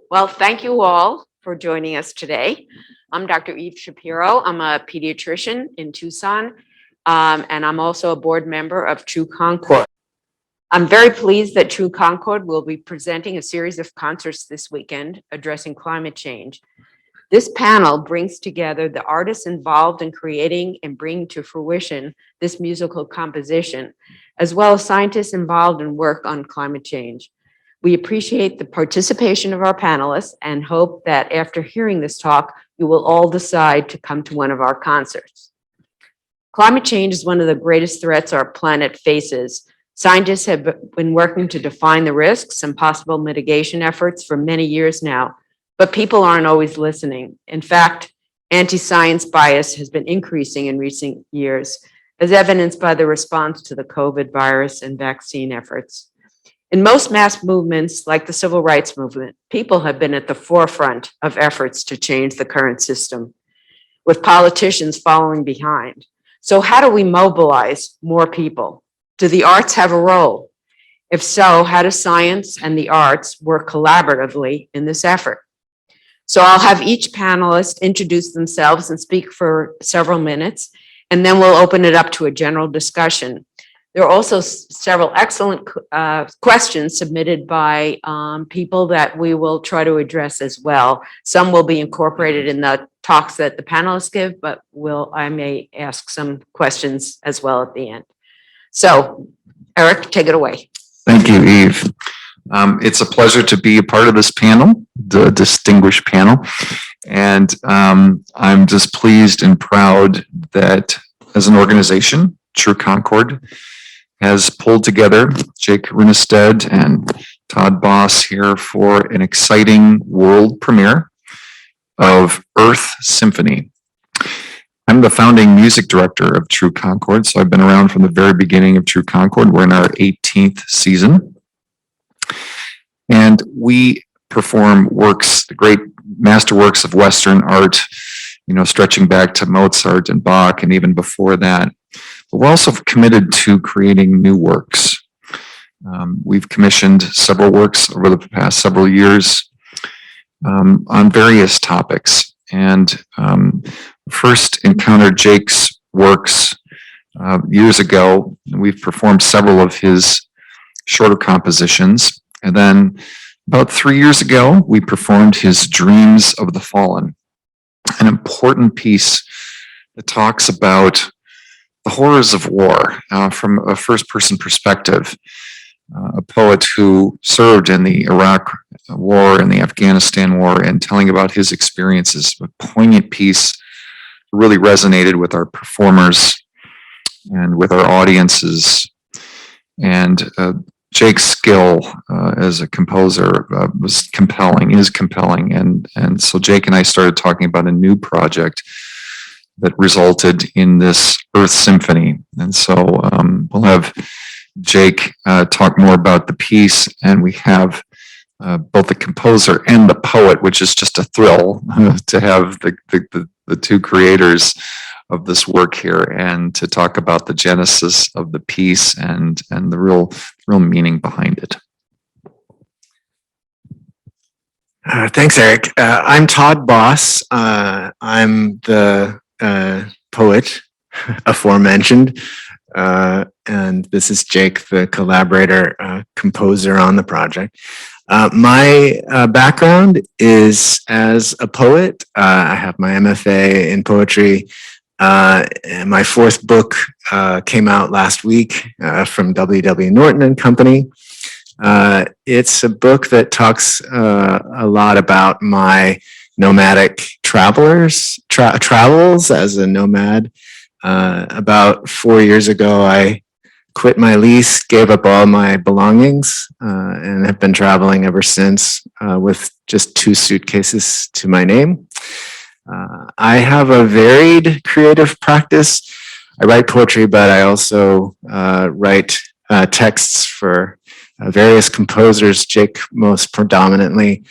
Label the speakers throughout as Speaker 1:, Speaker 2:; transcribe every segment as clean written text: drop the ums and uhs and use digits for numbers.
Speaker 1: Well, thank you all for joining us today. I'm Dr. Eve Shapiro. I'm a pediatrician in Tucson, and I'm also a board member of True Concord. I'm very pleased that True Concord will be presenting a series of concerts this weekend addressing climate change. This panel brings together the artists involved in creating and bringing to fruition this musical composition, as well as scientists involved in work on climate change. We appreciate the participation of our panelists and hope that after hearing this talk, you will all decide to come to one of our concerts. Climate change is one of the greatest threats our planet faces. Scientists have been working to define the risks and possible mitigation efforts for many years now, but people aren't always listening. In fact, anti-science bias has been increasing in recent years, as evidenced by the response to the COVID virus and vaccine efforts. In most mass movements, like the civil rights movement, people have been at the forefront of efforts to change the current system, with politicians following behind. So how do we mobilize more people? Do the arts have a role? If so, how do science and the arts work collaboratively in this effort? So I'll have each panelist introduce themselves and speak for several minutes, and then we'll open it up to a general discussion. There are also several excellent questions submitted by people that we will try to address as well. Some will be incorporated in the talks that the panelists give, but I may ask some questions as well at the end. So, Eric, take it away.
Speaker 2: Thank you, Eve. It's a pleasure to be a part of this panel, the distinguished panel. And I'm just pleased and proud that as an organization, True Concord has pulled together Jake Runestad and Todd Boss here for an exciting world premiere of Earth Symphony. I'm the founding music director of True Concord, so I've been around from the very beginning of True Concord. We're in our 18th season. And we perform works, the great masterworks of Western art, stretching back to Mozart and Bach and even before that. But we're also committed to creating new works. We've commissioned several works over the past several years on various topics. And first encountered Jake's works years ago. We've performed several of his shorter compositions. And then about 3 years ago, we performed his Dreams of the Fallen, an important piece that talks about the horrors of war from a first-person perspective. A poet who served in the Iraq War and the Afghanistan War and telling about his experiences, a poignant piece really resonated with our performers and with our audiences. And Jake's skill as a composer was compelling, is compelling. And so Jake and I started talking about a new project that resulted in this Earth Symphony. And so we'll have Jake talk more about the piece, and we have both the composer and the poet, which is just a thrill to have the two creators of this work here and to talk about the genesis of the piece and the real meaning behind it.
Speaker 3: Thanks, Eric. I'm Todd Boss. I'm the poet aforementioned, and this is Jake, the collaborator, composer on the project. My background is as a poet. I have my MFA in poetry. And my fourth book came out last week from W.W. Norton and Company. It's a book that talks a lot about my nomadic travels as a nomad. About 4 years ago, I quit my lease, gave up all my belongings, and have been traveling ever since with just 2 suitcases to my name. I have a varied creative practice. I write poetry, but I also write texts for various composers, Jake most predominantly.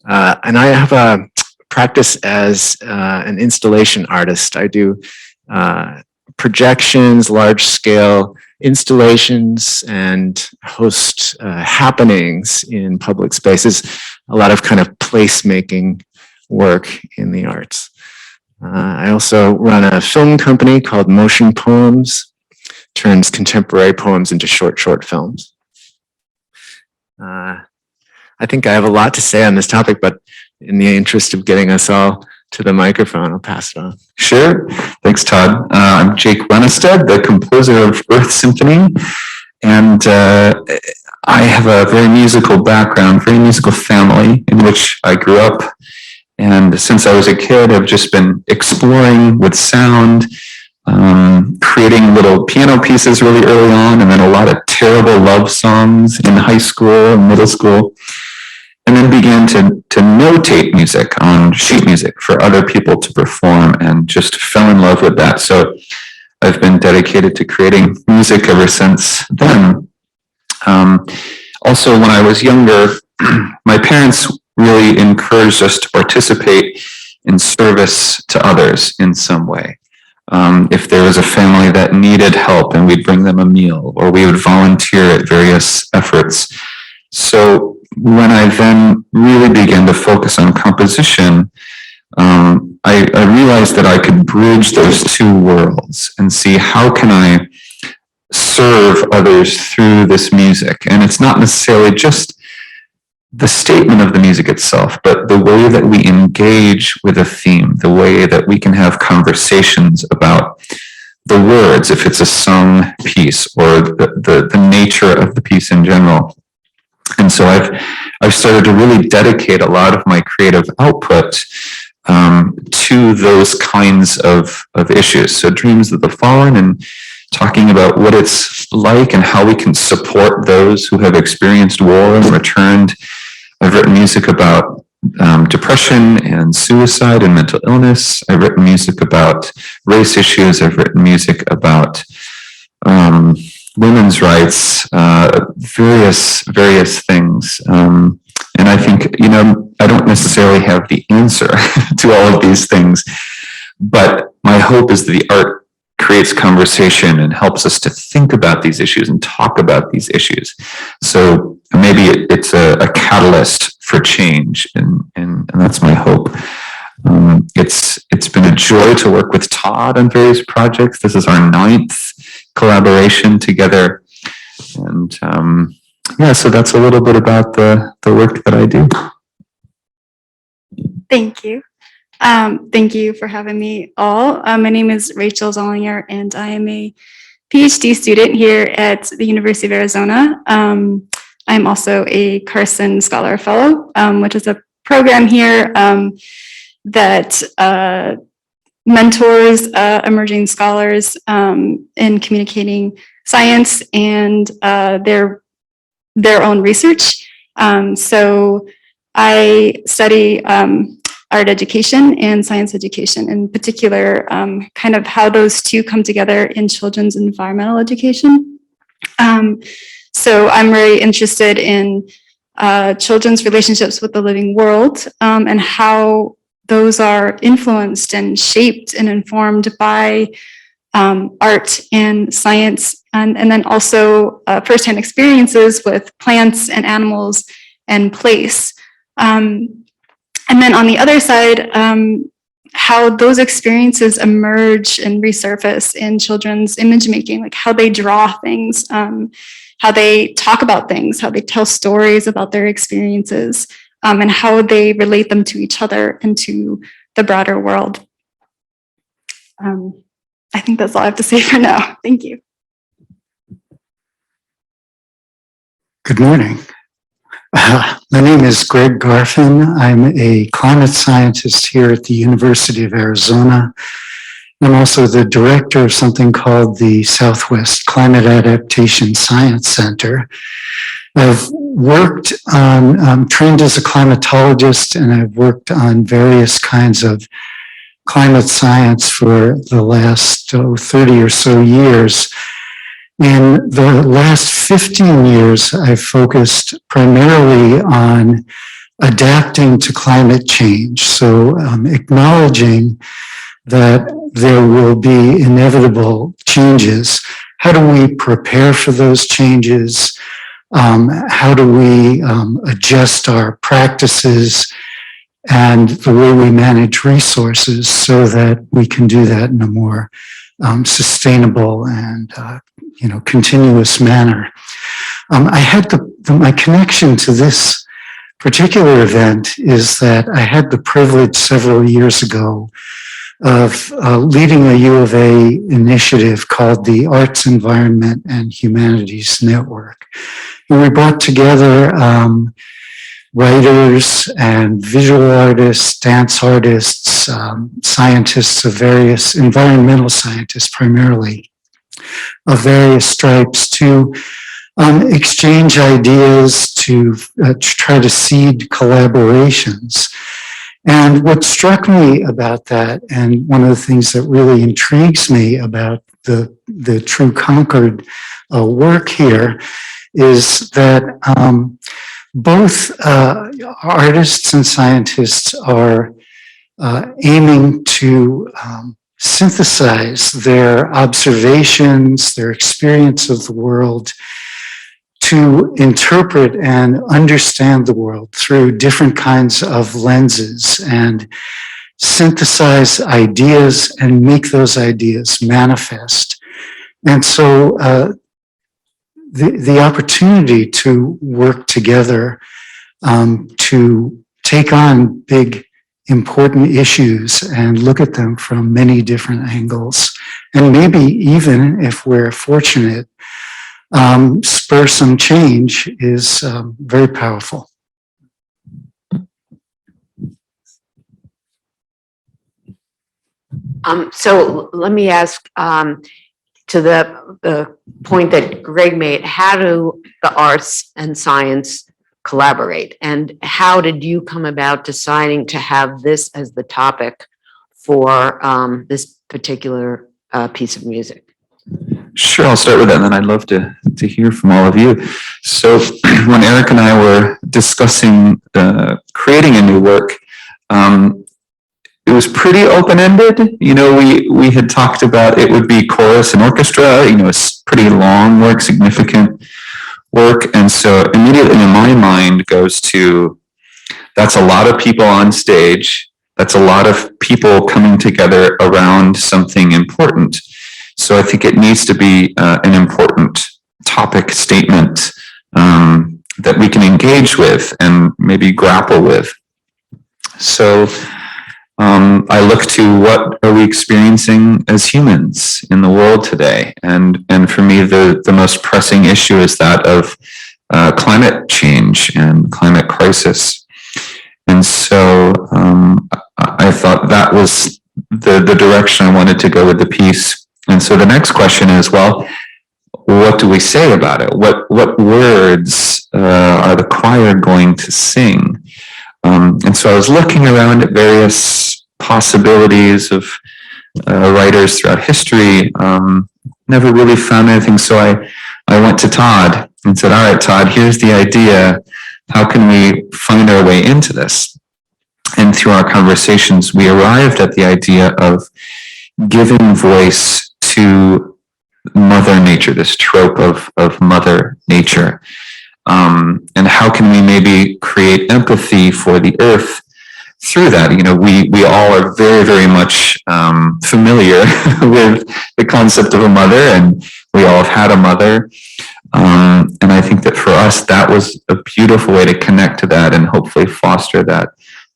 Speaker 3: And I have a practice as an installation artist. I do projections, large-scale installations, and host happenings in public spaces. a lot of kind of placemaking work in the arts. I also run a film company called Motion Poems, turns contemporary poems into short films. I think I have a lot to say on this topic, but in the interest of getting us all to the microphone, I'll pass it on.
Speaker 2: Sure. Thanks, Todd. I'm Jake Runestad, the composer of Earth Symphony. And I have a very musical background, very musical family in which I grew up. And since I was a kid, I've just been exploring with sound, creating little piano pieces really early on, and then a lot of terrible love songs in high school and middle school. And then began to notate music on sheet music for other people to perform, and just fell in love with that. So I've been dedicated to creating music ever since then. Also, when I was younger, my parents really encouraged us to participate in service to others in some way. If there was a family that needed help, and we'd bring them a meal, or we would volunteer at various efforts. So when I then really began to focus on composition, I realized that I could bridge those two worlds and see how can I serve others through this music. And it's not necessarily just the statement of the music itself, but the way that we engage with a theme, the way that we can have conversations about the words, if it's a sung piece, or the nature of the piece in general. And so I've started to really dedicate a lot of my creative output to those kinds of issues. So Dreams of the Fallen, and talking about what it's like and how we can support those who have experienced war and returned. I've written music about depression and suicide and mental illness. I've written music about race issues. I've written music about women's rights, various things. And I think, I don't necessarily have the answer to all of these things, but my hope is that the art creates conversation and helps us to think about these issues and talk about these issues. So maybe it's a catalyst for change, and that's my hope. It's been a joy to work with Todd on various projects. This is our 9th collaboration together. And so that's a little bit about the work that I do.
Speaker 4: Thank you. Thank you for having me all. My name is Rachel Lzollinger, and I am a PhD student here at the University of Arizona. I'm also a Carson Scholar Fellow, which is a program here that mentors emerging scholars in communicating science and their own research. So I study art education and science education, in particular, kind of how those two come together in children's environmental education. So I'm very interested in children's relationships with the living world, and how those are influenced and shaped and informed by art and science, and then also firsthand experiences with plants and animals and place. And then on the other side, how those experiences emerge and resurface in children's image making, like how they draw things, how they talk about things, how they tell stories about their experiences, and how they relate them to each other and to the broader world. I think that's all I have to say for now. Thank you.
Speaker 5: Good morning. My name is Greg Garfin. I'm a climate scientist here at the University of Arizona. I'm also the director of something called the Southwest Climate Adaptation Science Center. I've worked on, trained as a climatologist, and I've worked on various kinds of climate science for the last 30 or so years. In the last 15 years, I've focused primarily on adapting to climate change. So acknowledging that there will be inevitable changes. How do we prepare for those changes? How do we adjust our practices and the way we manage resources so that we can do that in a more sustainable and continuous manner. I had my connection to this particular event is that I had the privilege several years ago of leading a U of A initiative called the Arts, Environment, and Humanities Network. And we brought together writers and visual artists, dance artists, scientists of various, environmental scientists primarily, of various stripes to exchange ideas, to try to seed collaborations. And what struck me about that, and one of the things that really intrigues me about the True Concord work here, is that both artists and scientists are aiming to synthesize their observations, their experience of the world, to interpret and understand the world through different kinds of lenses and synthesize ideas and make those ideas manifest. And so the opportunity to work together to take on big, important issues and look at them from many different angles, and maybe even, if we're fortunate, spur some change is very powerful.
Speaker 1: So let me ask, to the point that Greg made, how do the arts and science collaborate? And how did you come about deciding to have this as the topic for this particular piece of music?
Speaker 2: Sure, I'll start with that, and then I'd love to hear from all of you. So when Eric and I were discussing creating a new work, it was pretty open-ended. We had talked about it would be chorus and orchestra, it's pretty long work, significant work. And so immediately in my mind goes to, that's a lot of people on stage. That's a lot of people coming together around something important. So I think it needs to be an important topic statement that we can engage with and maybe grapple with. So I look to what are we experiencing as humans in the world today, and for me the most pressing issue is that of climate change and climate crisis. And so I thought that was the direction I wanted to go with the piece. And so the next question is, well, what do we say about it? What words are the choir going to sing? And so I was looking around at various possibilities of writers throughout history, never really found anything. So I went to Todd and said, all right, Todd, here's the idea. How can we find our way into this? And through our conversations, we arrived at the idea of giving voice to Mother Nature, this trope of Mother Nature. And how can we maybe create empathy for the earth through that? We all are very, very much familiar with the concept of a mother, and we all have had a mother. And I think that for us, that was a beautiful way to connect to that and hopefully foster that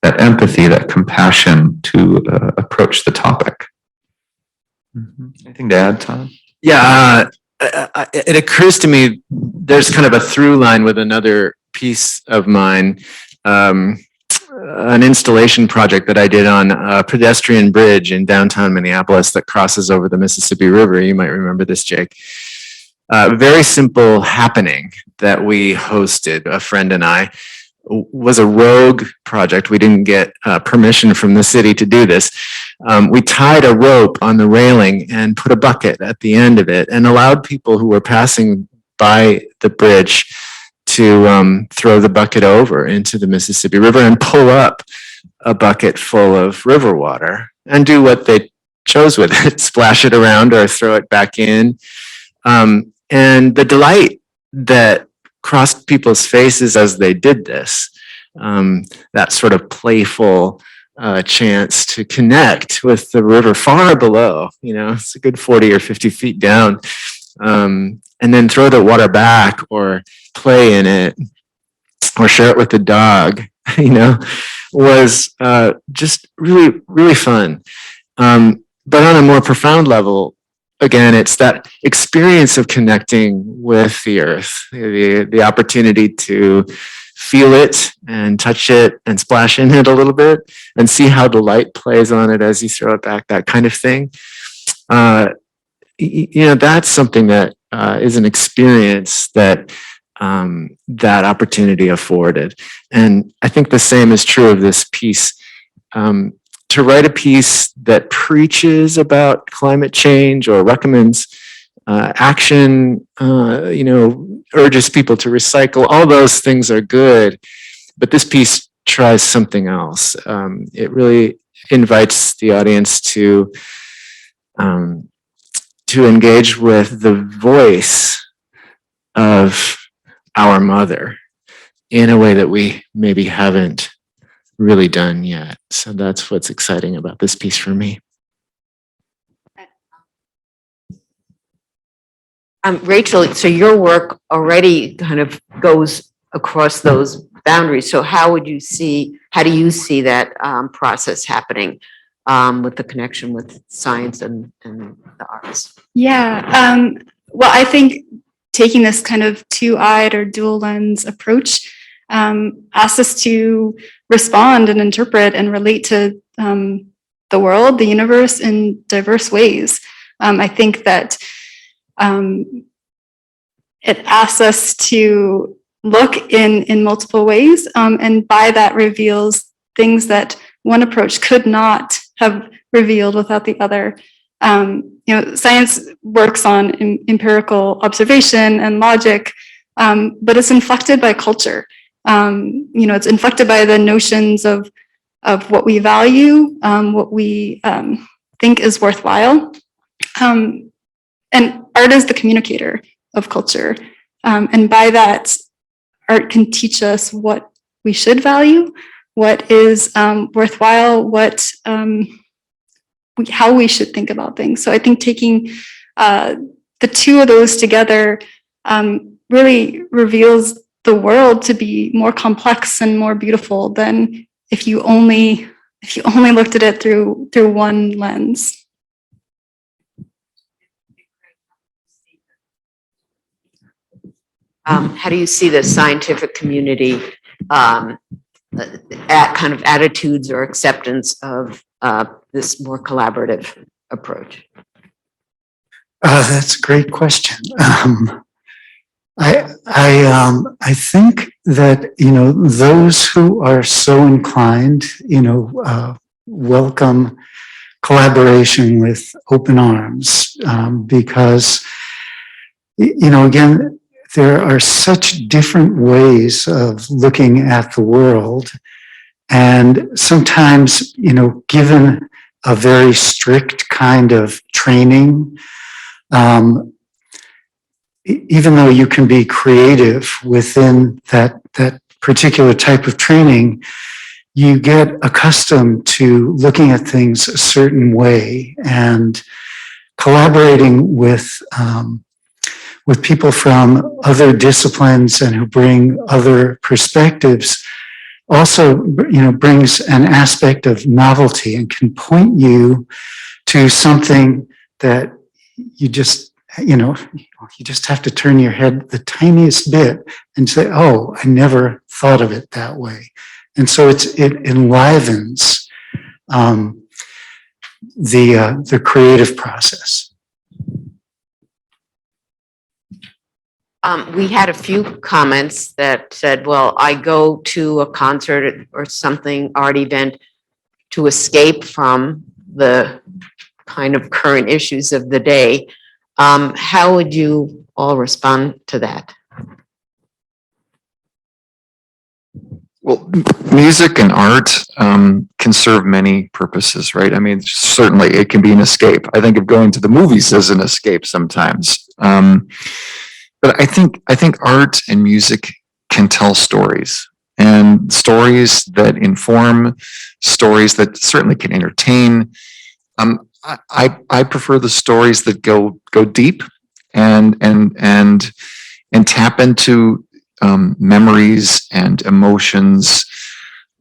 Speaker 2: empathy, that compassion to approach the topic. Anything to add, Todd?
Speaker 3: Yeah, it occurs to me there's kind of a through line with another piece of mine, an installation project that I did on a pedestrian bridge in downtown Minneapolis that crosses over the Mississippi River. You might remember this, Jake. Very simple happening that we hosted, a friend and I. Was a rogue project. We didn't get permission from the city to do this. We tied a rope on the railing and put a bucket at the end of it and allowed people who were passing by the bridge to throw the bucket over into the Mississippi River and pull up a bucket full of river water and do what they chose with it, splash it around or throw it back in. And the delight that crossed people's faces as they did this. That sort of playful chance to connect with the river far below, it's a good 40 or 50 feet down, and then throw the water back or play in it or share it with the dog, was just really, really fun. But on a more profound level, again, it's that experience of connecting with the earth, the opportunity to feel it and touch it and splash in it a little bit and see how the light plays on it as you throw it back, that kind of thing. That's something that is an experience that that opportunity afforded. And I think the same is true of this piece. To write a piece that preaches about climate change or recommends action, urges people to recycle, all those things are good. But this piece tries something else. It really invites the audience to engage with the voice of our mother in a way that we maybe haven't really done yet. So that's what's exciting about this piece for me.
Speaker 1: Rachel, so your work already kind of goes across those boundaries. So how do you see that process happening with the connection with science and the arts?
Speaker 4: Yeah. Well, I think taking this kind of two-eyed or dual lens approach asks us to respond and interpret and relate to the world, the universe in diverse ways. I think that it asks us to look in multiple ways, and by that reveals things that one approach could not have revealed without the other. Science works on empirical observation and logic, but it's inflected by culture. It's inflected by the notions of what we value, what we think is worthwhile. And art is the communicator of culture. And by that, art can teach us what we should value, what is worthwhile, how we should think about things. So I think taking the two of those together really reveals the world to be more complex and more beautiful than if you only looked at it through one lens.
Speaker 1: How do you see the scientific community at kind of attitudes or acceptance of this more collaborative approach?
Speaker 5: That's a great question. I think that, those who are so inclined, welcome collaboration with open arms, because, again, there are such different ways of looking at the world. And sometimes, given a very strict kind of training, even though you can be creative within that particular type of training, you get accustomed to looking at things a certain way, and collaborating with people from other disciplines and who bring other perspectives also, brings an aspect of novelty and can point you to something that you just have to turn your head the tiniest bit and say, oh, I never thought of it that way. And so it enlivens the creative process.
Speaker 1: We had a few comments that said, well, I go to a concert or something, art event, to escape from the kind of current issues of the day. How would you all respond to that?
Speaker 2: Well, music and art can serve many purposes, right? I mean, certainly it can be an escape. I think of going to the movies as an escape sometimes. But I think art and music can tell stories, and stories that inform, stories that certainly can entertain. I prefer the stories that go deep and tap into memories and emotions,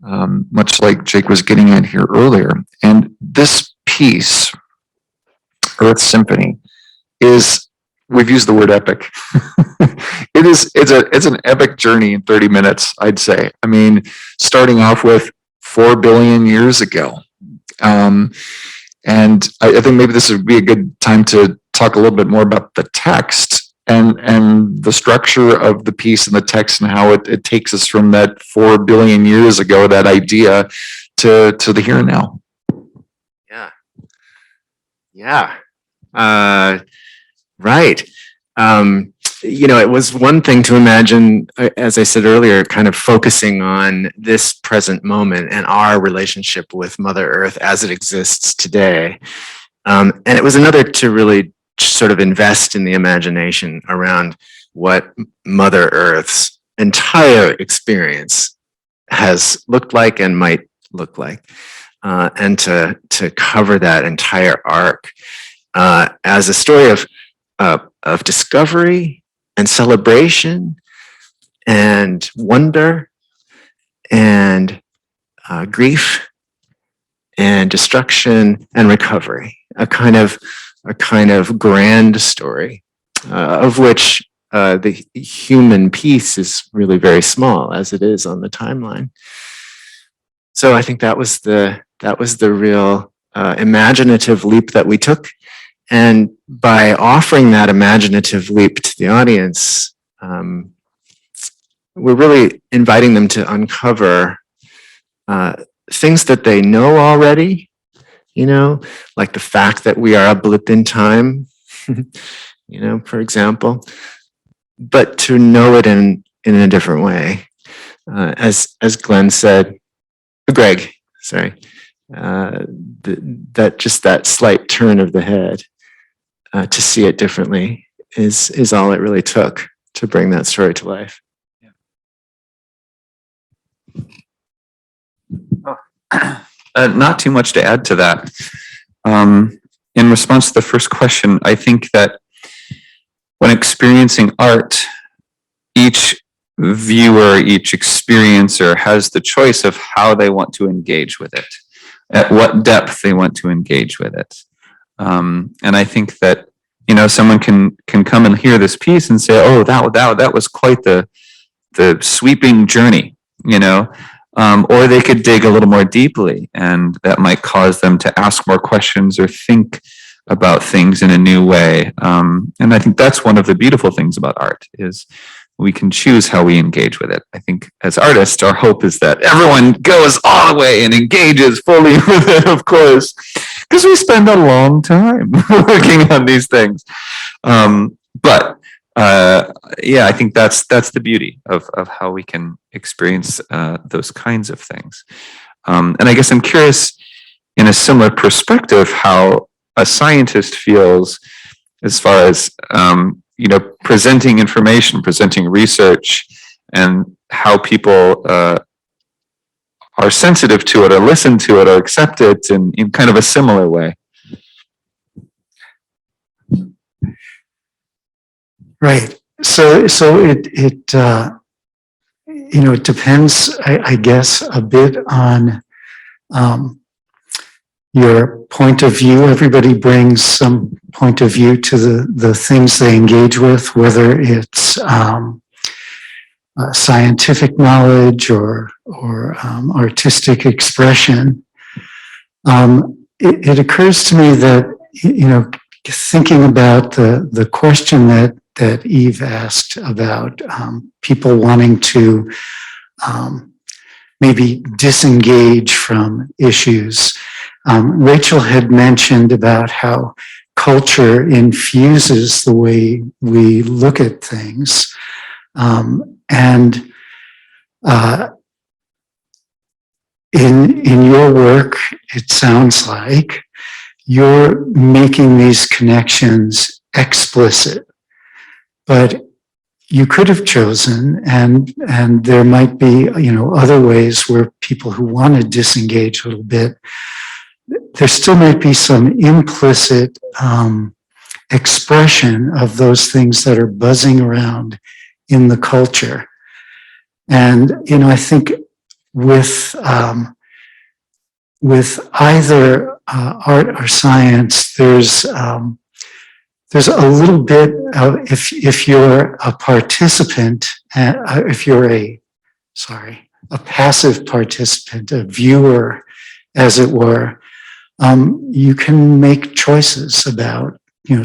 Speaker 2: much like Jake was getting at here earlier. And this piece, Earth Symphony, is, we've used the word epic. It's an epic journey in 30 minutes, I'd say. I mean, starting off with 4 billion years ago. And I think maybe this would be a good time to talk a little bit more about the text and the structure of the piece and the text, and how it takes us from that 4 billion years ago, that idea, to the here and now.
Speaker 3: Yeah. Right. It was one thing to imagine, as I said earlier, kind of focusing on this present moment and our relationship with Mother Earth as it exists today. And it was another to really sort of invest in the imagination around what Mother Earth's entire experience has looked like and might look like, and to cover that entire arc as a story of discovery and celebration and wonder and grief and destruction and recovery, a kind of grand story, of which the human piece is really very small, as it is on the timeline. So I think that was the real imaginative leap that we took. And by offering that imaginative leap to the audience, we're really inviting them to uncover things that they know already, like the fact that we are a blip in time, for example, but to know it in a different way. As Greg, sorry, that slight turn of the head to see it differently is all it really took to bring that story to life.
Speaker 2: Not too much to add to that. In response to the first question, I think that when experiencing art, each viewer, each experiencer has the choice of how they want to engage with it, at what depth they want to engage with it. And I think that, someone can come and hear this piece and say, oh, that was quite the sweeping journey, or they could dig a little more deeply, and that might cause them to ask more questions or think about things in a new way. And I think that's one of the beautiful things about art, is we can choose how we engage with it. I think as artists, our hope is that everyone goes all the way and engages fully with it, of course, because we spend a long time working on these things. But I think that's the beauty of how we can experience those kinds of things. And I guess I'm curious, in a similar perspective, how a scientist feels as far as presenting information, presenting research, and how people are sensitive to it or listen to it or accept it in kind of a similar way.
Speaker 5: Right. So it depends, I guess, a bit on your point of view. Everybody brings some point of view to the things they engage with, whether it's scientific knowledge or artistic expression. It occurs to me that, thinking about the question that Eve asked about people wanting to maybe disengage from issues. Rachel had mentioned about how culture infuses the way we look at things. And in your work, it sounds like you're making these connections explicit. But you could have chosen, and there might be, other ways where people who want to disengage a little bit, there still might be some implicit expression of those things that are buzzing around in the culture. And, I think with either art or science, there's a little bit of, if you're a participant, if you're a passive participant, a viewer, as it were, you can make choices about,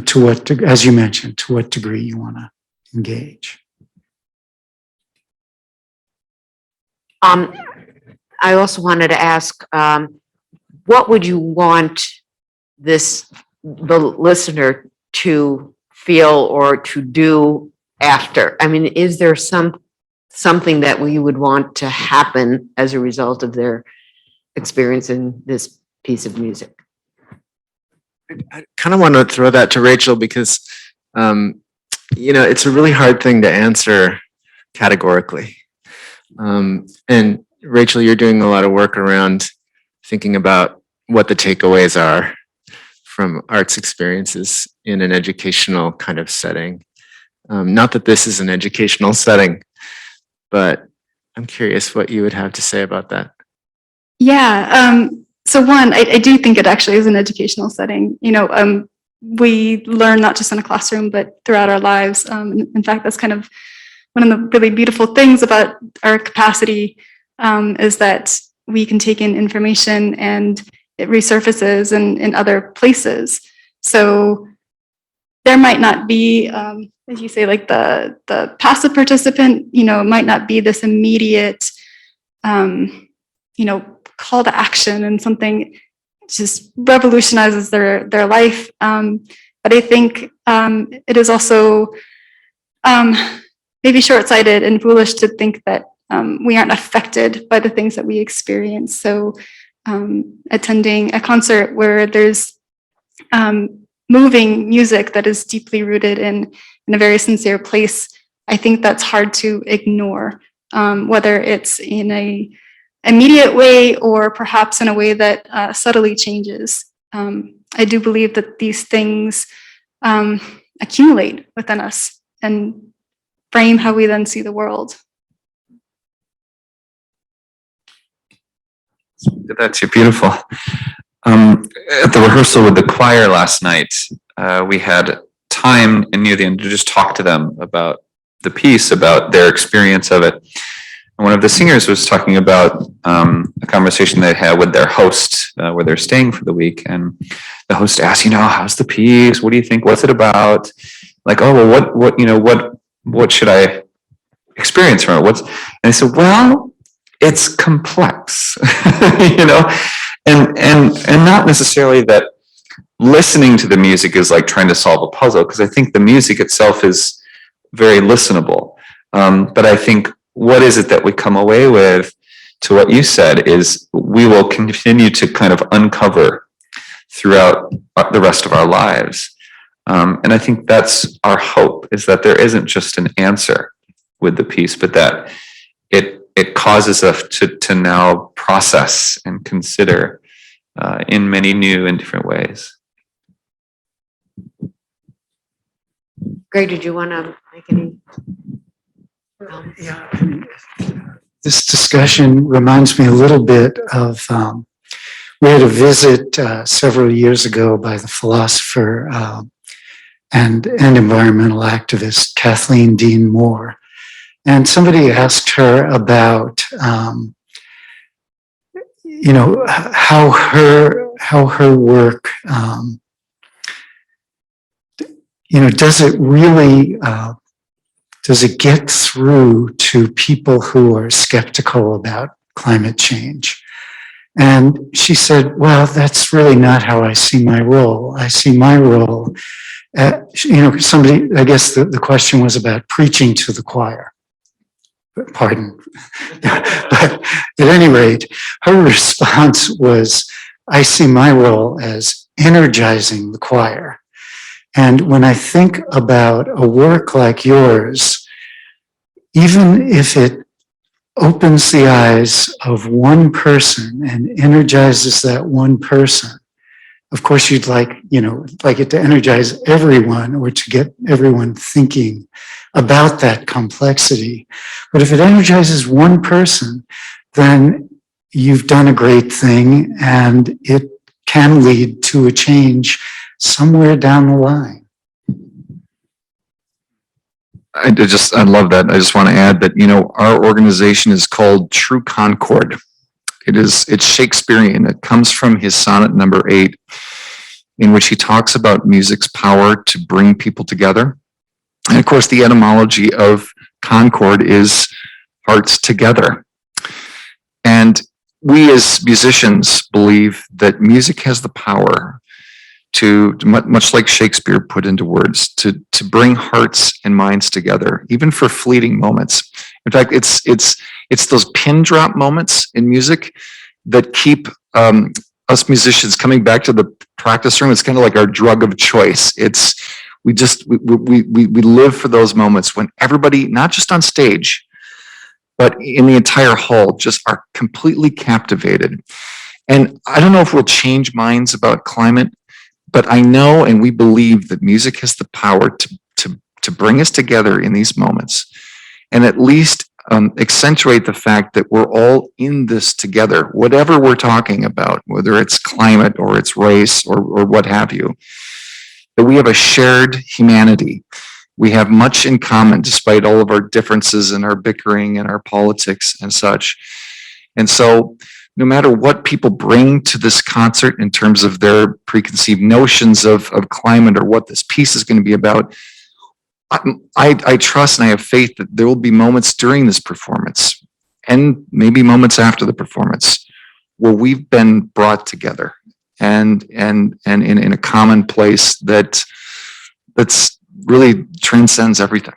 Speaker 5: to what, as you mentioned, to what degree you want to engage.
Speaker 1: I also wanted to ask, what would you want the listener to feel or to do after? I mean, is there something that we would want to happen as a result of their experience in this piece of music?
Speaker 3: I kind of want to throw that to Rachel because, it's a really hard thing to answer categorically. And Rachel, you're doing a lot of work around thinking about what the takeaways are from arts experiences in an educational kind of setting. Not that this is an educational setting, but I'm curious what you would have to say about that.
Speaker 4: Yeah. So one, I do think it actually is an educational setting. We learn not just in a classroom, but throughout our lives. In fact, that's kind of one of the really beautiful things about our capacity, is that we can take in information and it resurfaces in other places. So there might not be, as you say, like the passive participant, it might not be this immediate, call to action and something just revolutionizes their life. But I think it is also maybe short-sighted and foolish to think that we aren't affected by the things that we experience. So attending a concert where there's moving music that is deeply rooted in a very sincere place, I think that's hard to ignore, whether it's in a immediate way or perhaps in a way that subtly changes. I do believe that these things accumulate within us and frame how we then see the world.
Speaker 2: That's beautiful. At the rehearsal with the choir last night, we had time near the end to just talk to them about the piece, about their experience of it. And one of the singers was talking about a conversation they had with their host, where they're staying for the week. And the host asked, how's the piece? What do you think? What's it about? Like, oh, well, what should I experience from it? And I said, well, it's complex, and not necessarily that listening to the music is like trying to solve a puzzle, because I think the music itself is very listenable. But I think what is it that we come away with, to what you said, is we will continue to kind of uncover throughout the rest of our lives. And I think that's our hope, is that there isn't just an answer with the piece, but that it causes us to now process and consider in many new and different ways.
Speaker 1: Greg, did you want to make any?
Speaker 5: Yeah, this discussion reminds me a little bit of, we had a visit several years ago by the philosopher and environmental activist Kathleen Dean Moore. And somebody asked her about, how her work, does it get through to people who are skeptical about climate change? And she said, well, that's really not how I see my role. I see my role, I guess the question was about preaching to the choir. Pardon. But at any rate, her response was, I see my role as energizing the choir. And when I think about a work like yours, even if it opens the eyes of one person and energizes that one person, of course, you'd like it to energize everyone or to get everyone thinking about that complexity. But if it energizes one person, then you've done a great thing, and it can lead to a change somewhere down the line.
Speaker 2: I love that. I just want to add that, our organization is called True Concord. It's Shakespearean. It comes from his sonnet number 8, in which he talks about music's power to bring people together. And of course, the etymology of concord is hearts together. And we as musicians believe that music has the power to, much like Shakespeare put into words, to bring hearts and minds together, even for fleeting moments. In fact, it's those pin drop moments in music that keep us musicians coming back to the practice room. It's kind of like our drug of choice. We live for those moments when everybody, not just on stage, but in the entire hall, just are completely captivated. And I don't know if we'll change minds about climate, but I know and we believe that music has the power to bring us together in these moments, and at least accentuate the fact that we're all in this together, whatever we're talking about, whether it's climate or it's race or what have you, that we have a shared humanity. We have much in common despite all of our differences and our bickering and our politics and such. And so no matter what people bring to this concert in terms of their preconceived notions of climate or what this piece is going to be about, I trust and I have faith that there will be moments during this performance and maybe moments after the performance where we've been brought together and in a common place that's really transcends everything.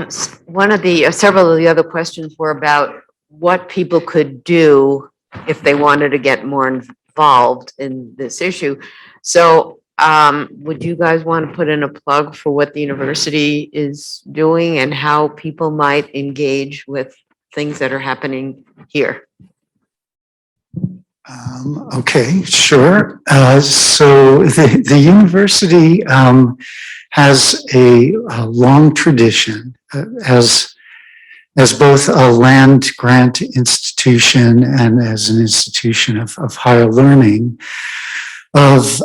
Speaker 1: Several of the other questions were about what people could do if they wanted to get more involved in this issue. So would you guys want to put in a plug for what the university is doing and how people might engage with things that are happening here?
Speaker 5: Okay, sure. So the university has a long tradition as both a land grant institution and as an institution of higher learning of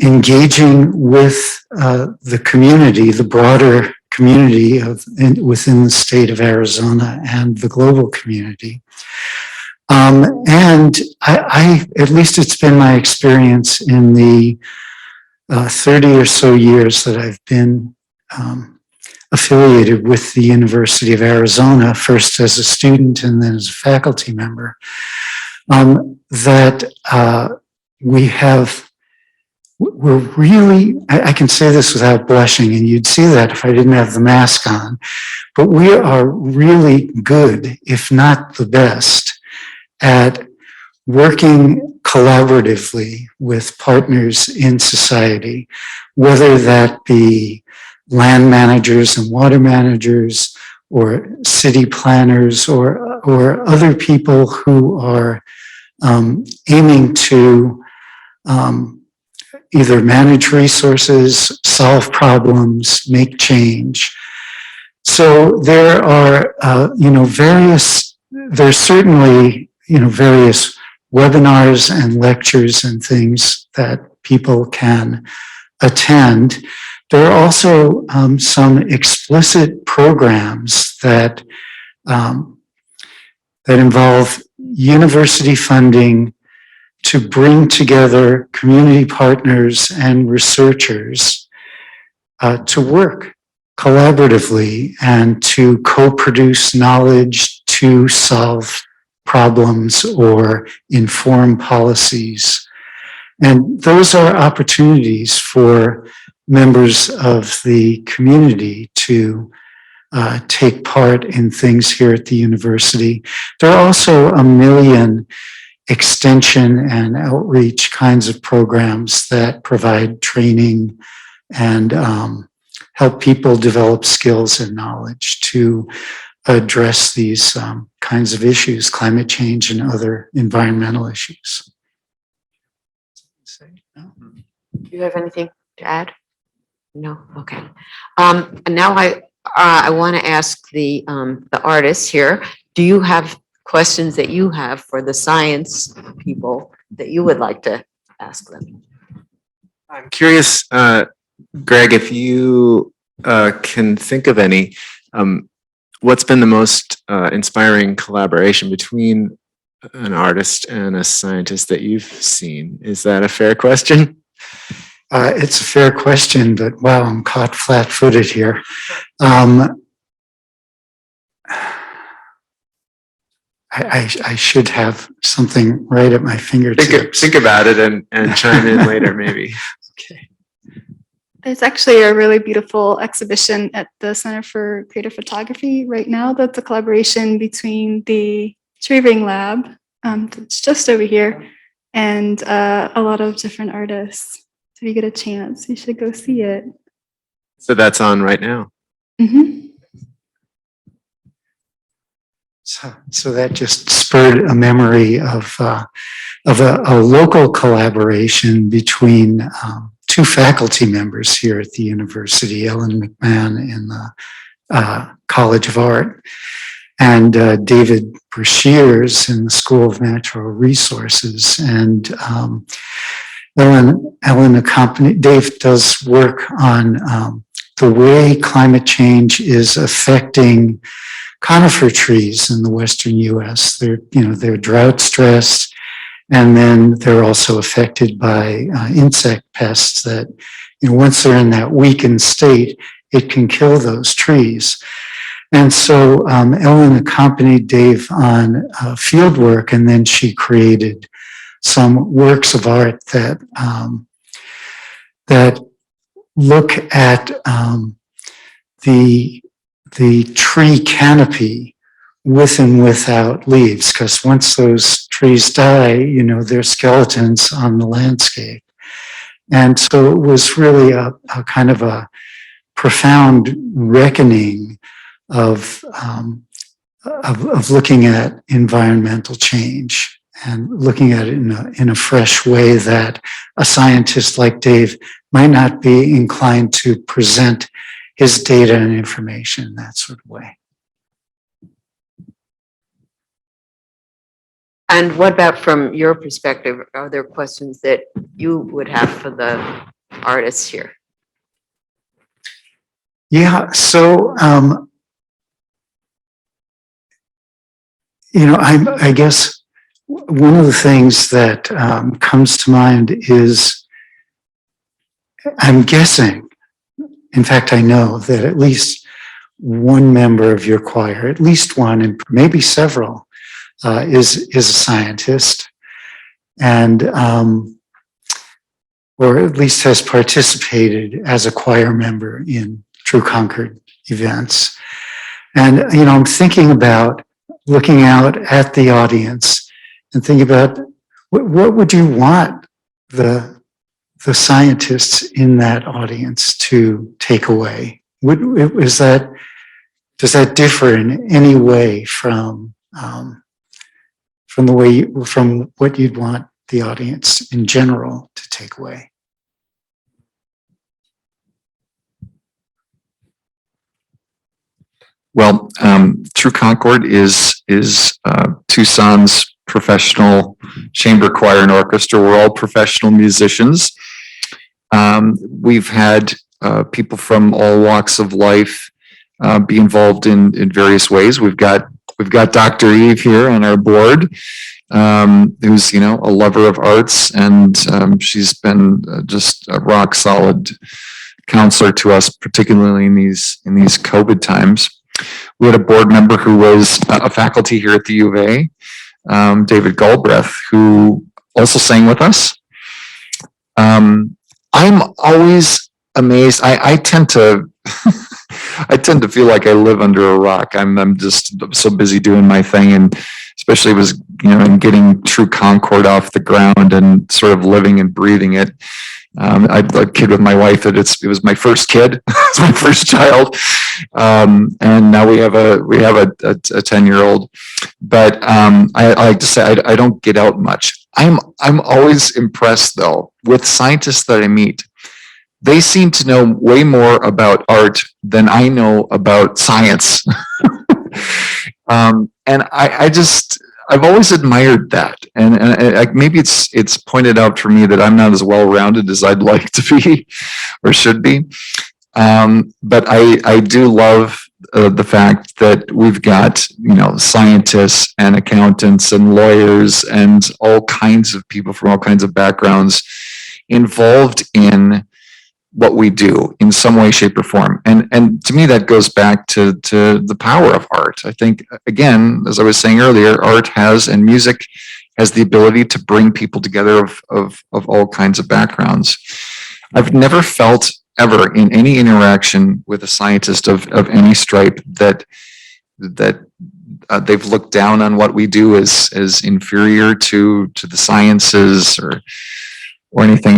Speaker 5: engaging with the community, the broader community within the state of Arizona and the global community. And I, at least it's been my experience in the 30 or so years that I've been affiliated with the University of Arizona, first as a student and then as a faculty member, that we're really, I can say this without blushing, and you'd see that if I didn't have the mask on, but we are really good, if not the best, at working collaboratively with partners in society, whether that be land managers and water managers or city planners or other people who are aiming to either manage resources, solve problems, make change. So there are, there's certainly, various webinars and lectures and things that people can attend. There are also some explicit programs that involve university funding to bring together community partners and researchers to work collaboratively and to co-produce knowledge to solve problems or inform policies. And those are opportunities for members of the community to take part in things here at the university. There are also a million extension and outreach kinds of programs that provide training and help people develop skills and knowledge to address these kinds of issues, climate change and other environmental issues.
Speaker 1: Do you have anything to add? No? Okay. And now I want to ask the artists here, do you have questions that you have for the science people that you would like to ask them?
Speaker 3: I'm curious, Greg, if you can think of any, what's been the most inspiring collaboration between an artist and a scientist that you've seen? Is that a fair question?
Speaker 5: It's a fair question, but wow, I'm caught flat-footed here. I should have something right at my fingertips.
Speaker 3: Think about it and chime in later, maybe.
Speaker 5: Okay.
Speaker 4: There's actually a really beautiful exhibition at the Center for Creative Photography right now. That's a collaboration between the Tree Ring Lab, that's just over here, and a lot of different artists. So if you get a chance, you should go see it.
Speaker 3: So that's on right now.
Speaker 4: Mm-hmm.
Speaker 5: So that just spurred a memory of a local collaboration between two faculty members here at the university, Ellen McMahon in the College of Art, and David Brashears in the School of Natural Resources. And Ellen accompanied, Dave does work on the way climate change is affecting conifer trees in the western U.S. They're drought stressed, and then they're also affected by insect pests that, once they're in that weakened state, it can kill those trees. And so Ellen accompanied Dave on field work, and then she created some works of art that that look at the tree canopy with and without leaves, because once those trees die, they're skeletons on the landscape. And so it was really a kind of a profound reckoning of looking at environmental change and looking at it in a fresh way that a scientist like Dave might not be inclined to present his data and information in that sort of way.
Speaker 1: And what about from your perspective? Are there questions that you would have for the artists here?
Speaker 5: Yeah, so I guess one of the things that comes to mind is, I'm guessing, in fact, I know that at least one member of your choir, at least one, and maybe several, is a scientist, and or at least has participated as a choir member in True Concord events. And I'm thinking about looking out at the audience and thinking about what would you want the scientists in that audience to take away? Does that differ in any way from what you'd want the audience in general to take away?
Speaker 2: Well, True Concord is Tucson's professional chamber choir and orchestra. We're all professional musicians. We've had people from all walks of life be involved in various ways. We've got Dr. Eve here on our board, who's a lover of arts, and she's been just a rock solid counselor to us, particularly in these COVID times. We had a board member who was a faculty here at the U of A, David Galbraith, who also sang with us. I'm always amazed. I tend to feel like I live under a rock. I'm just so busy doing my thing, and especially in getting True Concord off the ground and sort of living and breathing it. I kid with my wife that it was my first kid. It's my first child. And now we have a 10-year-old, but I like to say I don't get out much. I'm always impressed though with scientists that I meet. They seem to know way more about art than I know about science. And I've always admired that. And maybe it's pointed out for me that I'm not as well-rounded as I'd like to be or should be. But I do love the fact that we've got, scientists and accountants and lawyers and all kinds of people from all kinds of backgrounds involved in what we do in some way, shape, or form. And to me, that goes back to the power of art. I think, again, as I was saying earlier, art and music has the ability to bring people together of all kinds of backgrounds. I've never felt ever in any interaction with a scientist of any stripe that they've looked down on what we do as inferior to the sciences or anything.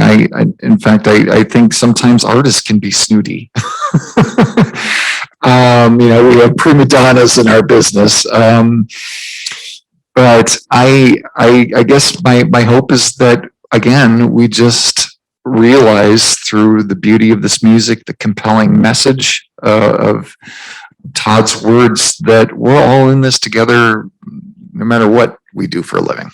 Speaker 2: In fact, I think sometimes artists can be snooty. We have prima donnas in our business. But I guess my hope is that, again, we just realize through the beauty of this music, the compelling message of Todd's words, that we're all in this together, no matter what we do for a living.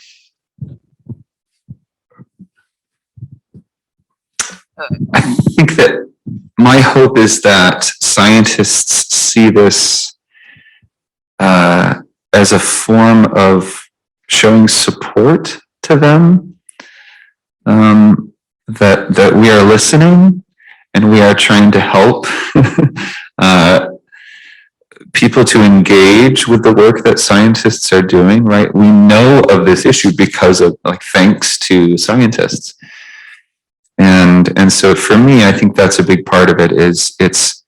Speaker 6: I think that my hope is that scientists see this as a form of showing support to them, that we are listening and we are trying to help people to engage with the work that scientists are doing, right? We know of this issue because of, thanks to scientists. And so for me, I think that's a big part of it. Is it's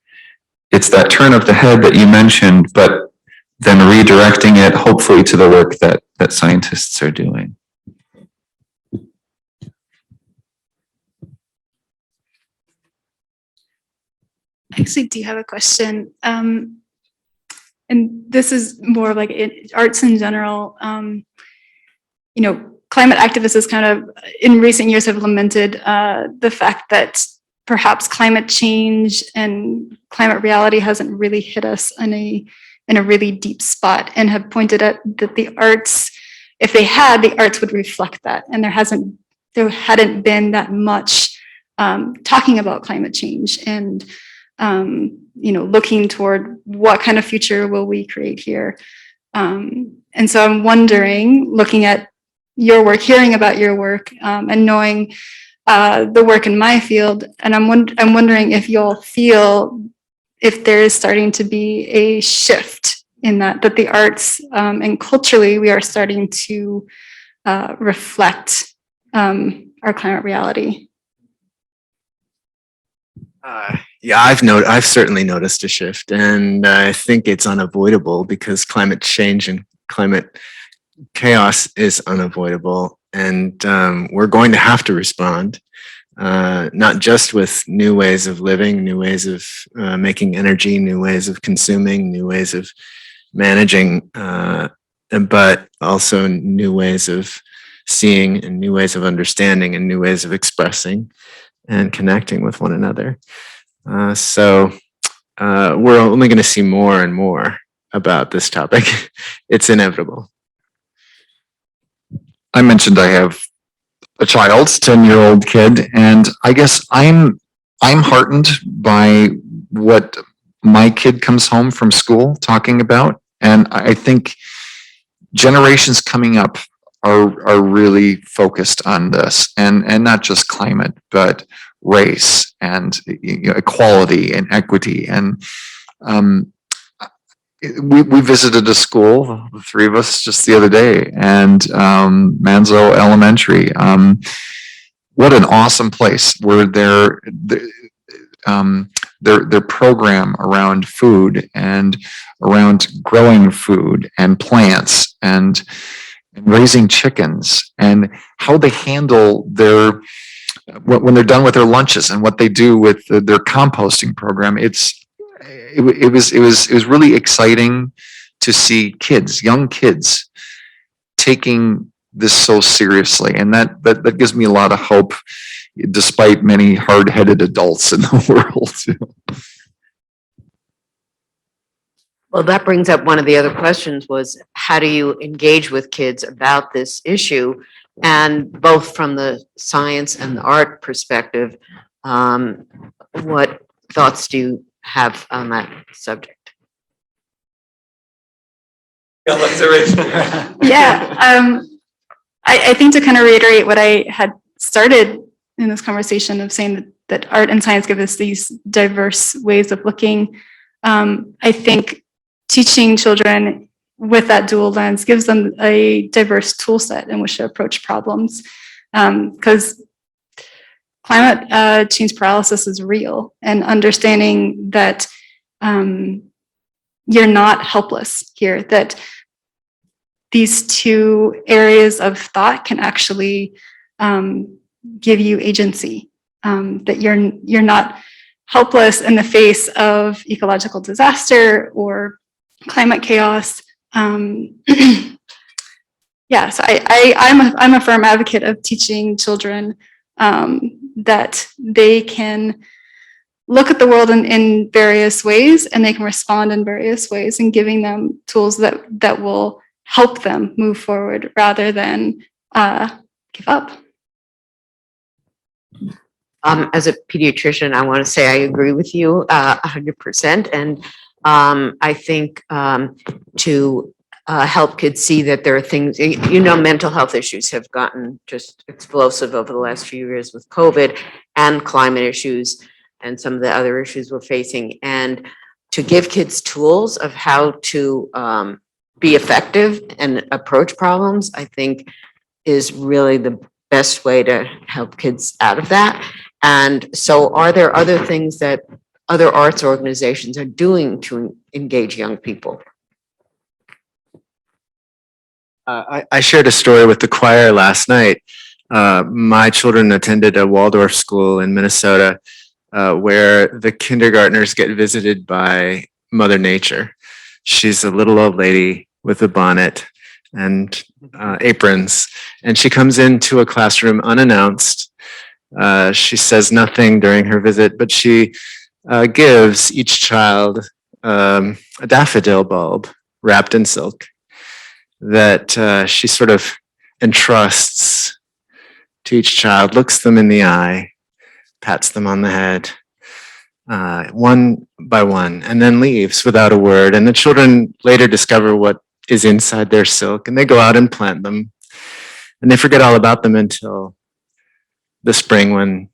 Speaker 6: that turn of the head that you mentioned, but then redirecting it hopefully to the work that scientists are doing.
Speaker 4: I actually do have a question. And this is more of like arts in general. Climate activists kind of in recent years have lamented the fact that perhaps climate change and climate reality hasn't really hit us in a really deep spot, and have pointed out that the arts, if they had, the arts would reflect that. And there hadn't been that much talking about climate change and looking toward what kind of future will we create here. And so I'm wondering, looking at your work, hearing about your work, and knowing the work in my field, and I'm wondering if you all feel if there is starting to be a shift in that the arts and culturally we are starting to reflect our climate reality.
Speaker 3: Yeah, I've certainly noticed a shift, and I think it's unavoidable because climate change and climate chaos is unavoidable, and we're going to have to respond, not just with new ways of living, new ways of making energy, new ways of consuming, new ways of managing, but also new ways of seeing and new ways of understanding and new ways of expressing and connecting with one another. So we're only going to see more and more about this topic. It's inevitable.
Speaker 2: I mentioned I have a child, 10-year-old kid, and I guess I'm heartened by what my kid comes home from school talking about. And I think generations coming up are really focused on this, and not just climate, but race and equality and equity. And we visited a school, the three of us, just the other day, and Manzo Elementary. What an awesome place! Where their program around food and around growing food and plants and raising chickens, and how they handle their when they're done with their lunches and what they do with their composting program. It was really exciting to see kids, young kids, taking this so seriously, and that gives me a lot of hope, despite many hard-headed adults in the world.
Speaker 1: Well, that brings up one of the other questions was, how do you engage with kids about this issue? And both from the science and the art perspective, what thoughts do you have on that subject?
Speaker 4: Yeah, I think to kind of reiterate what I had started in this conversation of saying that art and science give us these diverse ways of looking. I think teaching children with that dual lens gives them a diverse tool set in which to approach problems. Because climate change paralysis is real, and understanding that you're not helpless here, that these two areas of thought can actually give you agency, that you're not helpless in the face of ecological disaster or climate chaos. Yeah, so I'm a firm advocate of teaching children that they can look at the world in various ways, and they can respond in various ways, and giving them tools that will help them move forward rather than give up.
Speaker 1: As a pediatrician, I want to say I agree with you 100%. And I think to help kids see that there are things, mental health issues have gotten just explosive over the last few years with COVID and climate issues and some of the other issues we're facing. And to give kids tools of how to be effective and approach problems, I think is really the best way to help kids out of that. And so are there other things that other arts organizations are doing to engage young people?
Speaker 3: I shared a story with the choir last night. My children attended a Waldorf school in Minnesota where the kindergartners get visited by Mother Nature. She's a little old lady with a bonnet and aprons, and she comes into a classroom unannounced. She says nothing during her visit, but she gives each child a daffodil bulb wrapped in silk that she sort of entrusts to each child, looks them in the eye, pats them on the head, one by one, and then leaves without a word. And the children later discover what is inside their silk, and they go out and plant them. And they forget all about them until the spring when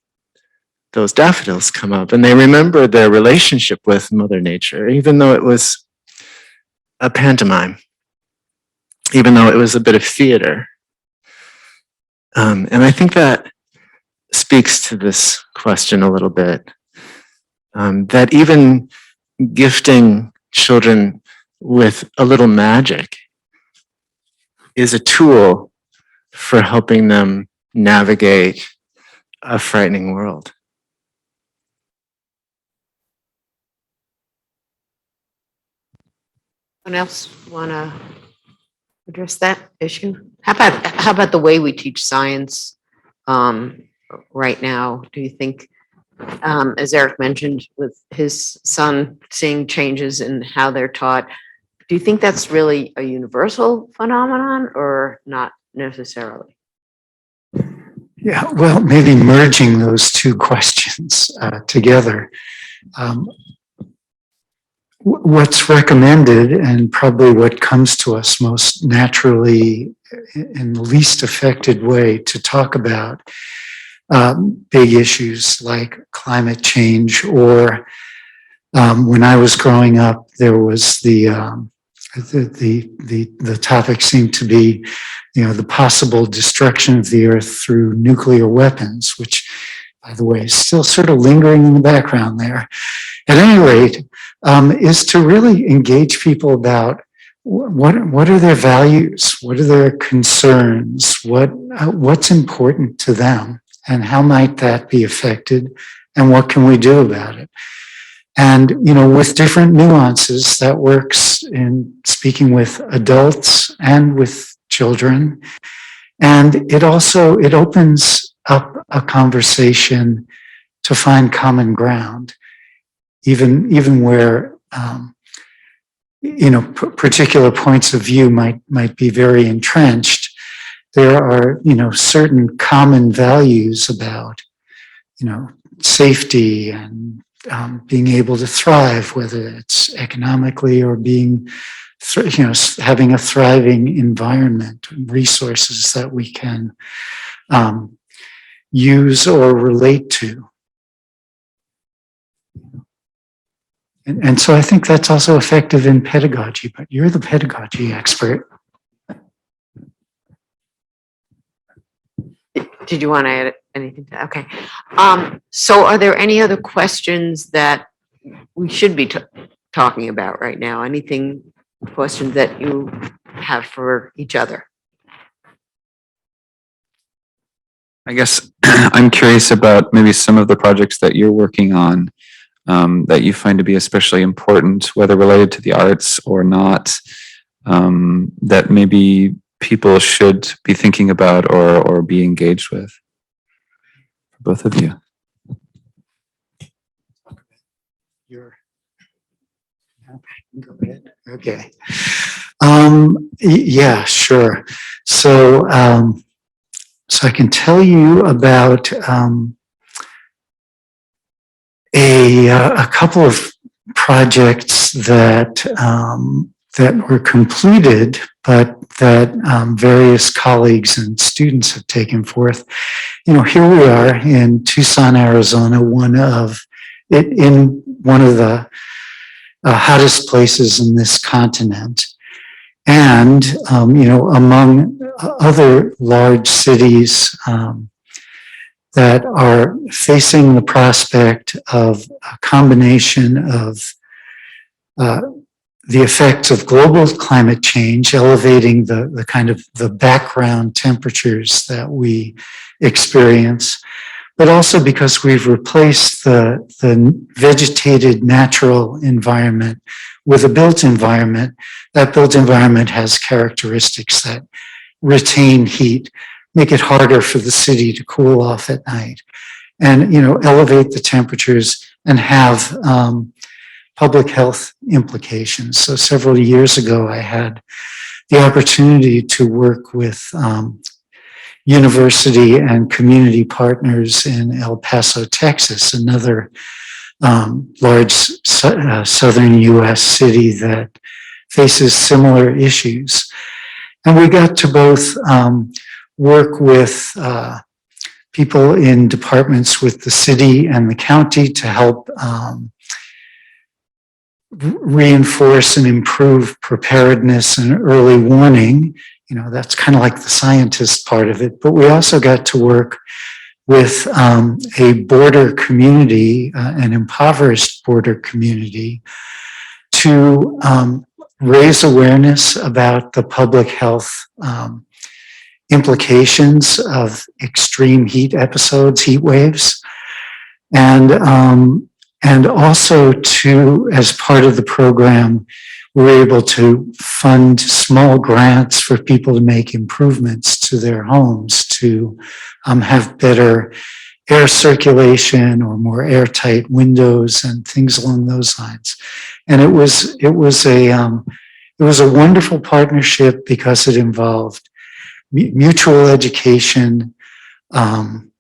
Speaker 3: those daffodils come up, and they remember their relationship with Mother Nature, even though it was a pantomime, even though it was a bit of theater. And I think that speaks to this question a little bit, that even gifting children with a little magic is a tool for helping them navigate a frightening world.
Speaker 1: Anyone else want to address that issue? How about the way we teach science right now? Do you think, as Eric mentioned, with his son seeing changes in how they're taught, do you think that's really a universal phenomenon or not necessarily?
Speaker 5: Yeah, well, maybe merging those two questions together. What's recommended, and probably what comes to us most naturally in the least affected way to talk about big issues like climate change, or when I was growing up, there was the topic seemed to be, the possible destruction of the earth through nuclear weapons, which, by the way, is still sort of lingering in the background there. At any rate, is to really engage people about what are their values, what are their concerns, what's important to them, and how might that be affected, and what can we do about it? And, with different nuances, that works in speaking with adults and with children. And it opens up a conversation to find common ground, even where, particular points of view might be very entrenched. There are, certain common values about, safety and being able to thrive, whether it's economically or being, having a thriving environment, resources that we can use or relate to. And so I think that's also effective in pedagogy, but you're the pedagogy expert.
Speaker 1: Did you want to add anything to that? Okay. So are there any other questions that we should be talking about right now? Questions that you have for each other?
Speaker 6: I guess I'm curious about maybe some of the projects that you're working on that you find to be especially important, whether related to the arts or not, that maybe people should be thinking about or be engaged with. Both of you.
Speaker 5: Go ahead. Okay. Yeah, sure. So, so I can tell you about a couple of projects that were completed, but that various colleagues and students have taken forth. Here we are in Tucson, Arizona, one of the hottest places in this continent. And, among other large cities that are facing the prospect of a combination of the effects of global climate change, elevating the kind of the background temperatures that we experience, but also because we've replaced the vegetated natural environment with a built environment. That built environment has characteristics that retain heat, make it harder for the city to cool off at night, and elevate the temperatures and have public health implications. So several years ago, I had the opportunity to work with university and community partners in El Paso, Texas, another large southern U.S. city that faces similar issues. And we got to both work with people in departments with the city and the county to help reinforce and improve preparedness and early warning. That's kind of like the scientist part of it. But we also got to work with a border community, an impoverished border community, to raise awareness about the public health implications of extreme heat episodes, heat waves, and also to, as part of the program, we were able to fund small grants for people to make improvements to their homes to have better air circulation or more airtight windows and things along those lines. And it was a wonderful partnership because it involved mutual education and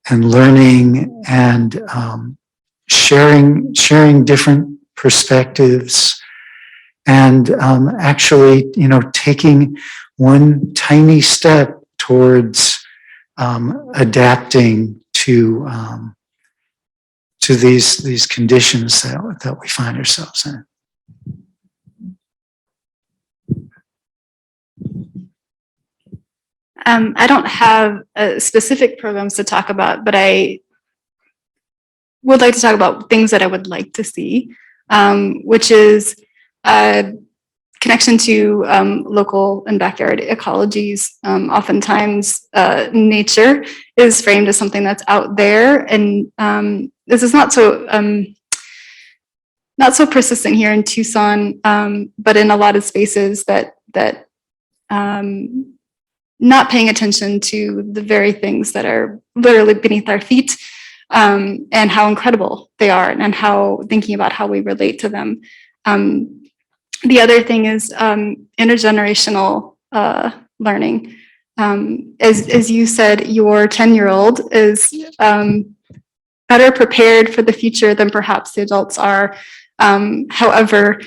Speaker 5: learning and sharing different perspectives, and actually, taking one tiny step towards adapting to these conditions that we find ourselves in.
Speaker 4: I don't have specific programs to talk about, but I would like to talk about things that I would like to see, which is connection to local and backyard ecologies. Oftentimes, nature is framed as something that's out there, and this is not so persistent here in Tucson, but in a lot of spaces that not paying attention to the very things that are literally beneath our feet, and how incredible they are, and how thinking about how we relate to them. The other thing is intergenerational learning. As you said, your 10-year-old is better prepared for the future than perhaps the adults are. However,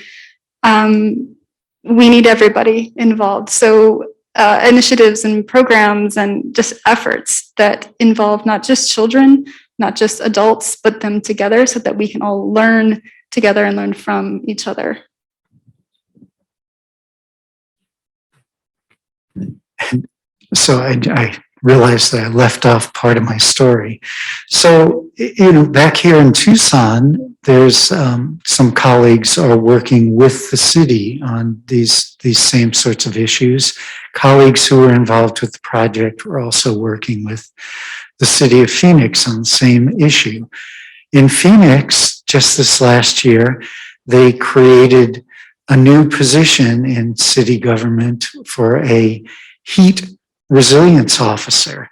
Speaker 4: we need everybody involved. So initiatives and programs and just efforts that involve not just children, not just adults, but them together so that we can all learn together and learn from each other.
Speaker 5: So I realized that I left off part of my story. So, back here in Tucson, there's some colleagues are working with the city on these same sorts of issues. Colleagues who were involved with the project were also working with the city of Phoenix on the same issue. In Phoenix, just this last year, they created a new position in city government for a heat resilience officer.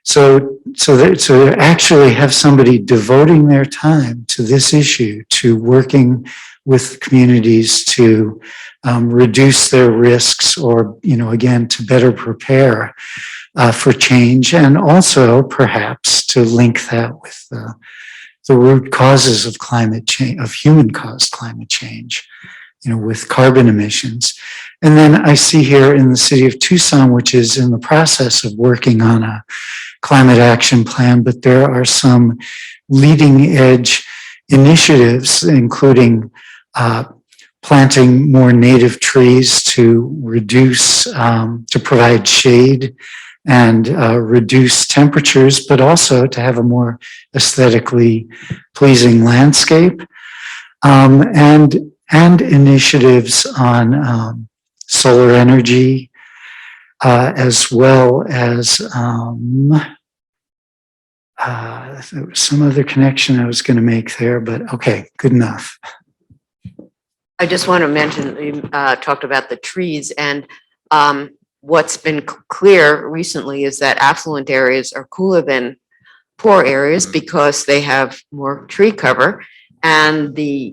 Speaker 5: So they actually have somebody devoting their time to this issue, to working with communities to reduce their risks, or, again, to better prepare for change, and also perhaps to link that with the root causes of climate change, of human-caused climate change, with carbon emissions. And then I see here in the city of Tucson, which is in the process of working on a climate action plan, but there are some leading edge initiatives, including planting more native trees to reduce, to provide shade and reduce temperatures, but also to have a more aesthetically pleasing landscape, and initiatives on solar energy, as well as there was some other connection I was going to make there, but okay, good enough.
Speaker 1: I just want to mention, you talked about the trees, and what's been clear recently is that affluent areas are cooler than poor areas because they have more tree cover, and the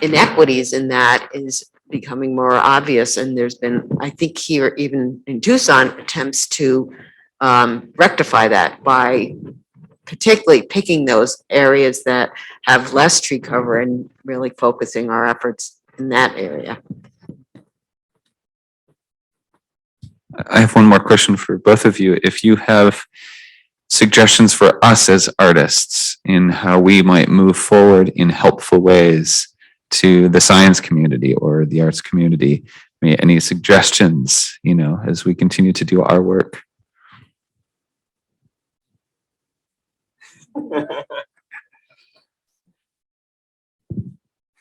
Speaker 1: inequities in that is becoming more obvious. And there's been, I think here, even in Tucson, attempts to rectify that by particularly picking those areas that have less tree cover and really focusing our efforts in that area.
Speaker 6: I have one more question for both of you. If you have suggestions for us as artists in how we might move forward in helpful ways to the science community or the arts community, any suggestions, as we continue to do our work?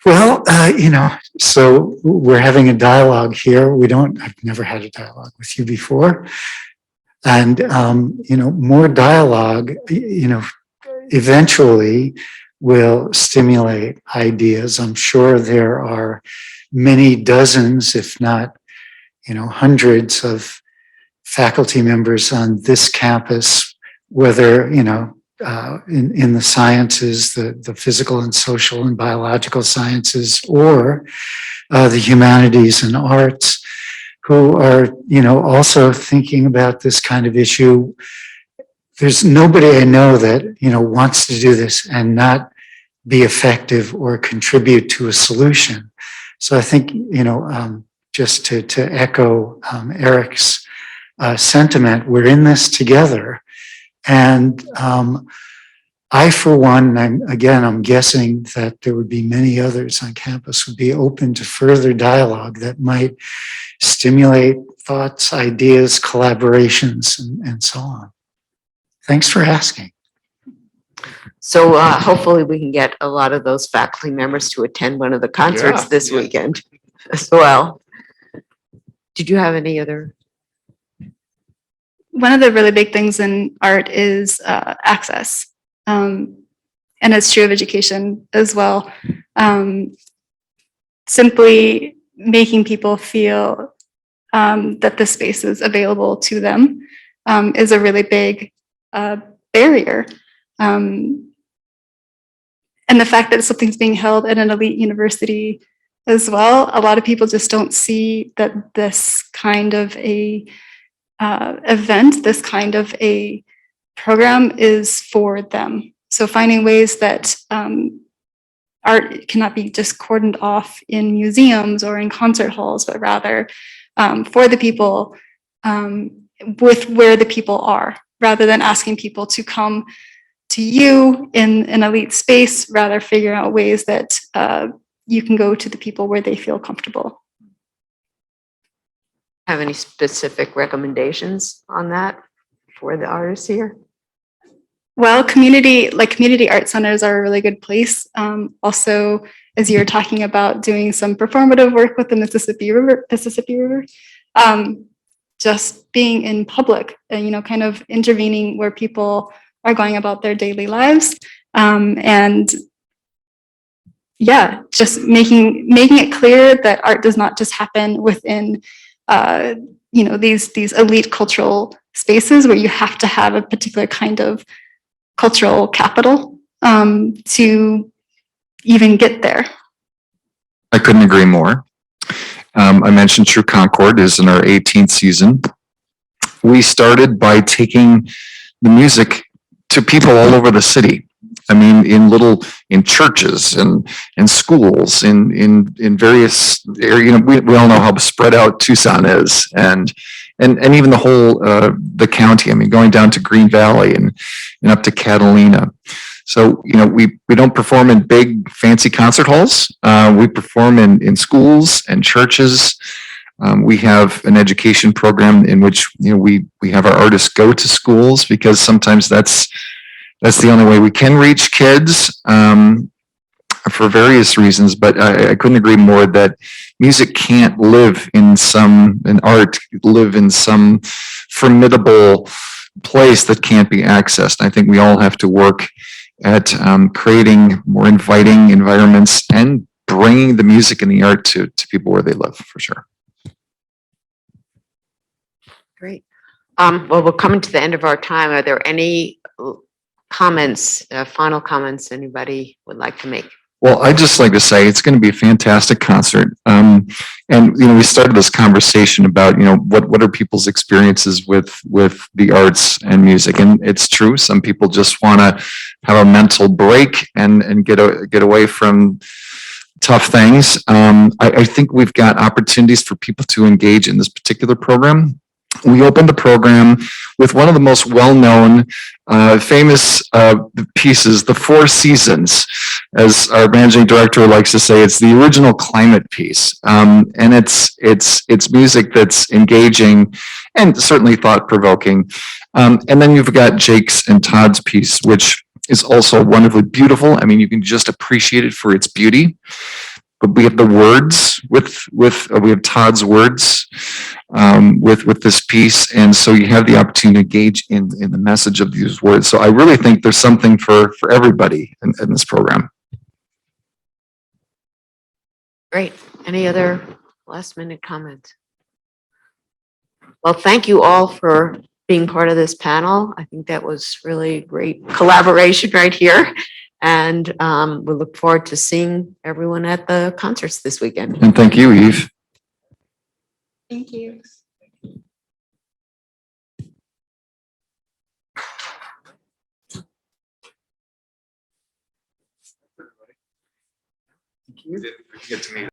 Speaker 5: Well, so we're having a dialogue here. I've never had a dialogue with you before. And, more dialogue, eventually will stimulate ideas. I'm sure there are many dozens, if not, hundreds of faculty members on this campus, whether, in the sciences, the physical and social and biological sciences, or the humanities and arts, who are, also thinking about this kind of issue. There's nobody I know that, wants to do this and not be effective or contribute to a solution. So I think, just to echo Eric's sentiment, we're in this together. And I, for one, I'm guessing that there would be many others on campus would be open to further dialogue that might stimulate thoughts, ideas, collaborations, and so on. Thanks for asking.
Speaker 1: So hopefully we can get a lot of those faculty members to attend one of the concerts this weekend as well. Did you have any other?
Speaker 4: One of the really big things in art is access. And it's true of education as well. Simply making people feel that the space is available to them is a really big barrier. And the fact that something's being held at an elite university as well, a lot of people just don't see that this kind of a event, this kind of a program is for them. So finding ways that art cannot be just cordoned off in museums or in concert halls, but rather for the people with where the people are, rather than asking people to come to you in an elite space, rather figure out ways that you can go to the people where they feel comfortable.
Speaker 1: Have any specific recommendations on that for the artists here?
Speaker 4: Well, community art centers are a really good place. Also, as you're talking about doing some performative work with the Mississippi River, just being in public, kind of intervening where people are going about their daily lives, and yeah, just making it clear that art does not just happen within these elite cultural spaces where you have to have a particular kind of cultural capital to even get there.
Speaker 2: I couldn't agree more. I mentioned True Concord is in our 18th season. We started by taking the music to people all over the city. I mean, in churches and in schools, in various areas. We all know how spread out Tucson is, and even the whole the county. I mean, going down to Green Valley and up to Catalina. So we don't perform in big fancy concert halls. We perform in schools and churches. We have an education program in which we have our artists go to schools, because sometimes that's the only way we can reach kids for various reasons. But I couldn't agree more that music can't live in some formidable place that can't be accessed. I think we all have to work at creating more inviting environments and bringing the music and the art to people where they live, for sure.
Speaker 1: Great. Well, we're coming to the end of our time. Are there any comments, final comments anybody would like to make?
Speaker 2: Well, I'd just like to say it's going to be a fantastic concert. And we started this conversation about what are people's experiences with the arts and music, and it's true. Some people just want to have a mental break and get away from tough things. I think we've got opportunities for people to engage in this particular program. We opened the program with one of the most well-known, famous pieces, the Four Seasons. As our managing director likes to say, it's the original climate piece. And it's music that's engaging and certainly thought-provoking. And then you've got Jake's and Todd's piece, which is also wonderfully beautiful. I mean, you can just appreciate it for its beauty. But we have the words we have Todd's words with this piece, and so you have the opportunity to engage in the message of these words. So I really think there's something for everybody in this program.
Speaker 1: Great. Any other last minute comments? Well, thank you all for being part of this panel. I think that was really great collaboration right here. And we look forward to seeing everyone at the concerts this weekend.
Speaker 2: And thank you, Eve.
Speaker 4: Thank you.
Speaker 2: You get to meet